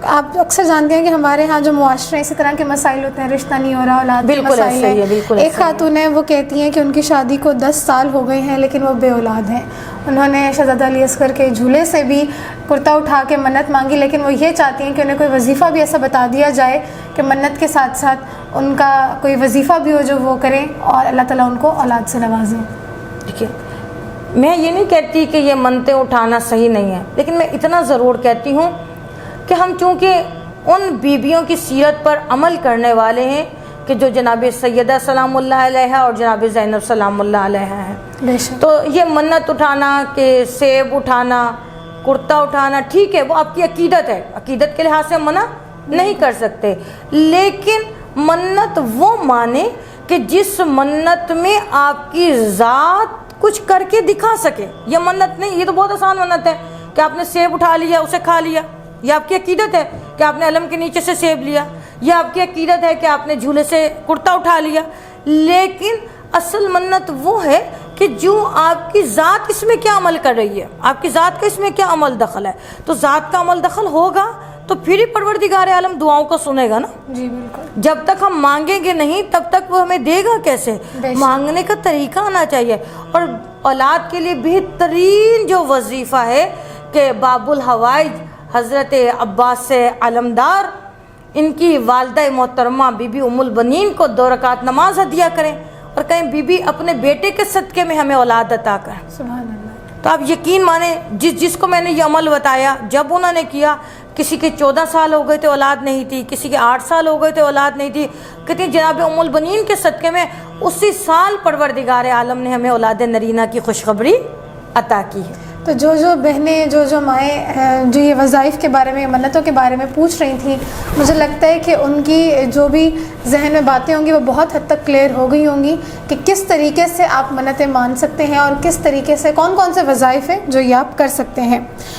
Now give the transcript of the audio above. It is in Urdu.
آپ اکثر جانتے ہیں کہ ہمارے ہاں جو معاشرے اسی طرح کے مسائل ہوتے ہیں، رشتہ نہیں ہو رہا، اولاد کے مسائل ہیں۔ بالکل ایک خاتون ہے، وہ کہتی ہیں کہ ان کی شادی کو 10 سال ہو گئے ہیں لیکن وہ بے اولاد ہیں۔ انہوں نے شہزادہ علی اصغر کے جھولے سے بھی کرتا اٹھا کے منت مانگی، لیکن وہ یہ چاہتی ہیں کہ انہیں کوئی وظیفہ بھی ایسا بتا دیا جائے کہ منت کے ساتھ ساتھ ان کا کوئی وظیفہ بھی ہو جو وہ کریں اور اللہ تعالیٰ ان کو اولاد سے نوازیں۔ دیکھیے، میں یہ نہیں کہتی کہ یہ منتیں اٹھانا صحیح نہیں ہے، لیکن میں اتنا ضرور کہتی ہوں کہ ہم چونکہ ان بیویوں کی سیرت پر عمل کرنے والے ہیں کہ جو جناب سیدہ سلام اللہ علیہ اور جناب زینب سلام اللہ علیہ ہیں، تو یہ منت اٹھانا کہ سیب اٹھانا، کرتا اٹھانا، ٹھیک ہے، وہ آپ کی عقیدت ہے، عقیدت کے لحاظ سے منع نہیں کر سکتے، لیکن منت وہ مانے کہ جس منت میں آپ کی ذات کچھ کر کے دکھا سکے۔ یہ منت نہیں، یہ تو بہت آسان منت ہے کہ آپ نے سیب اٹھا لیا، اسے کھا لیا، یہ آپ کی عقیدت ہے کہ آپ نے علم کے نیچے سے سیب لیا، یہ آپ کی عقیدت ہے کہ آپ نے جھولے سے کرتا اٹھا لیا، لیکن اصل منت وہ ہے کہ جو آپ کی ذات اس میں کیا عمل کر رہی ہے، آپ کی ذات کا اس میں کیا عمل دخل ہے۔ تو ذات کا عمل دخل ہوگا تو پھر ہی پروردگار عالم دعاؤں کو سنے گا نا۔ جی بالکل، جب تک ہم مانگیں گے نہیں تب تک وہ ہمیں دے گا کیسے؟ مانگنے کا طریقہ آنا چاہیے۔ اور اولاد کے لیے بہترین جو وظیفہ ہے کہ باب الحوائج حضرت عباس علمدار ان کی والدہ محترمہ بی بی ام البنین کو 2 رکعت نماز ہدیہ کریں اور کہیں بی بی اپنے بیٹے کے صدقے میں ہمیں اولاد عطا کریں۔ سبحان اللہ۔ تو آپ یقین مانیں، جس کو میں نے یہ عمل بتایا، جب انہوں نے کیا، کسی کے 14 سال ہو گئے تھے اولاد نہیں تھی، کسی کے 8 سال ہو گئے تھے اولاد نہیں تھی، کہتے ہیں جناب ام البنین کے صدقے میں اسی سال پروردگار عالم نے ہمیں اولاد نرینہ کی خوشخبری عطا کی ہے۔ تو جو بہنیں، جو مائیں جو یہ وظائف کے بارے میں، منتوں کے بارے میں پوچھ رہی تھیں، مجھے لگتا ہے کہ ان کی جو بھی ذہن میں باتیں ہوں گی وہ بہت حد تک کلیئر ہو گئی ہوں گی کہ کس طریقے سے آپ منتیں مان سکتے ہیں اور کس طریقے سے کون کون سے وظائف ہیں جو یہ آپ کر سکتے ہیں۔